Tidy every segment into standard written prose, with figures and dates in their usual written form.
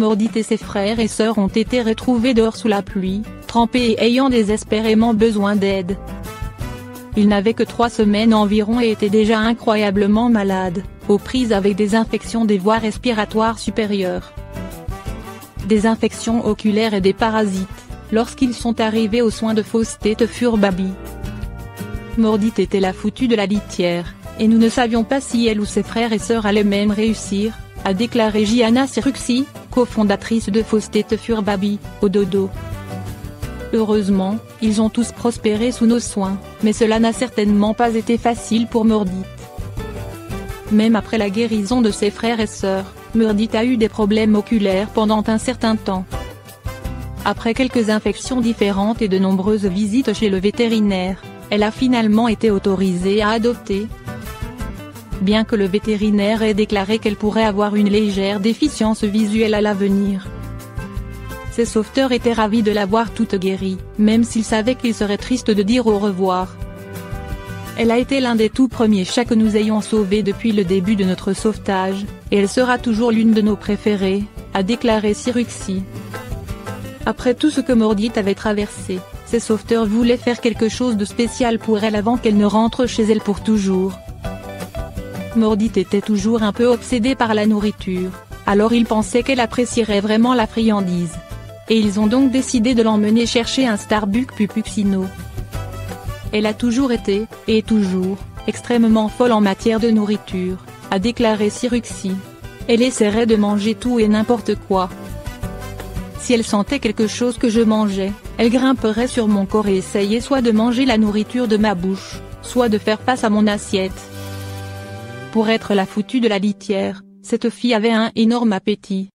Mordite et ses frères et sœurs ont été retrouvés dehors sous la pluie, trempés et ayant désespérément besoin d'aide. Ils n'avaient que 3 semaines environ et étaient déjà incroyablement malades, aux prises avec des infections des voies respiratoires supérieures, des infections oculaires et des parasites, lorsqu'ils sont arrivés aux soins de Faustet Furbaby. Mordite était la foutue de la litière, et nous ne savions pas si elle ou ses frères et sœurs allaient même réussir, a déclaré Gianna Cirucci, cofondatrice de Faustet Furbaby, au dodo. Heureusement, ils ont tous prospéré sous nos soins, mais cela n'a certainement pas été facile pour Mordite. Même après la guérison de ses frères et sœurs, Mordite a eu des problèmes oculaires pendant un certain temps. Après quelques infections différentes et de nombreuses visites chez le vétérinaire, elle a finalement été autorisée à adopter. Bien que le vétérinaire ait déclaré qu'elle pourrait avoir une légère déficience visuelle à l'avenir. Ses sauveteurs étaient ravis de la voir toute guérie, même s'ils savaient qu'il serait triste de dire au revoir. Elle a été l'un des tout premiers chats que nous ayons sauvés depuis le début de notre sauvetage, et elle sera toujours l'une de nos préférées, a déclaré Cirucci. Après tout ce que Mordite avait traversé, ses sauveteurs voulaient faire quelque chose de spécial pour elle avant qu'elle ne rentre chez elle pour toujours. Mordite était toujours un peu obsédée par la nourriture, alors ils pensaient qu'elle apprécierait vraiment la friandise. Et ils ont donc décidé de l'emmener chercher un Starbucks Pupuccino. Elle a toujours été, et est toujours, extrêmement folle en matière de nourriture, a déclaré Cirucci. Elle essaierait de manger tout et n'importe quoi. Si elle sentait quelque chose que je mangeais, elle grimperait sur mon corps et essayait soit de manger la nourriture de ma bouche, soit de faire face à mon assiette. Pour être la foutue de la litière, cette fille avait un énorme appétit.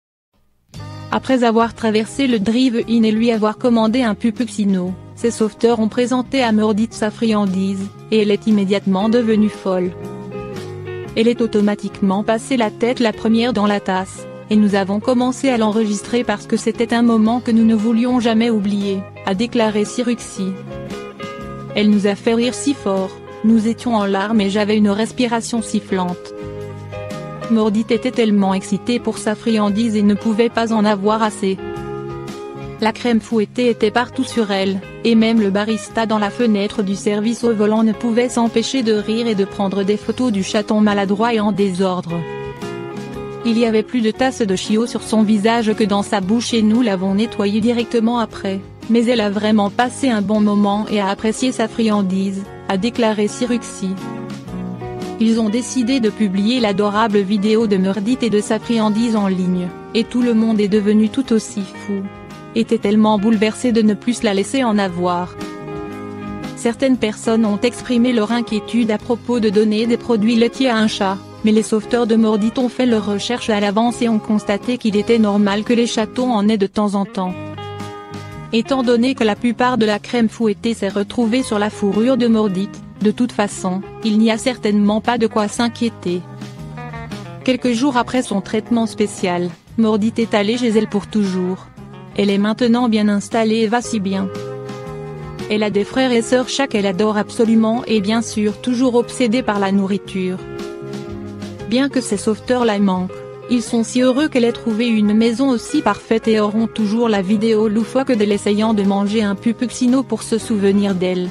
Après avoir traversé le drive-in et lui avoir commandé un Pupuccino, ses sauveteurs ont présenté à Mordite sa friandise, et elle est immédiatement devenue folle. Elle est automatiquement passée la tête la première dans la tasse, et nous avons commencé à l'enregistrer parce que c'était un moment que nous ne voulions jamais oublier, a déclaré Cirucci. Elle nous a fait rire si fort, nous étions en larmes et j'avais une respiration sifflante. Mordite était tellement excitée pour sa friandise et ne pouvait pas en avoir assez. La crème fouettée était partout sur elle, et même le barista dans la fenêtre du service au volant ne pouvait s'empêcher de rire et de prendre des photos du chaton maladroit et en désordre. Il y avait plus de tasses de chiots sur son visage que dans sa bouche et nous l'avons nettoyée directement après, mais elle a vraiment passé un bon moment et a apprécié sa friandise, a déclaré Cirucci. Ils ont décidé de publier l'adorable vidéo de Mordite et de sa friandise en ligne, et tout le monde est devenu tout aussi fou. Était tellement bouleversé de ne plus la laisser en avoir. Certaines personnes ont exprimé leur inquiétude à propos de donner des produits laitiers à un chat, mais les sauveteurs de Mordite ont fait leurs recherches à l'avance et ont constaté qu'il était normal que les chatons en aient de temps en temps. Étant donné que la plupart de la crème fouettée s'est retrouvée sur la fourrure de Mordite, de toute façon, il n'y a certainement pas de quoi s'inquiéter. Quelques jours après son traitement spécial, Mordite est allée chez elle pour toujours. Elle est maintenant bien installée et va si bien. Elle a des frères et sœurs chats qu'elle adore absolument et bien sûr toujours obsédée par la nourriture. Bien que ses sauveteurs la manquent, ils sont si heureux qu'elle ait trouvé une maison aussi parfaite et auront toujours la vidéo loufoque d'elle essayant de manger un Pupuccino pour se souvenir d'elle.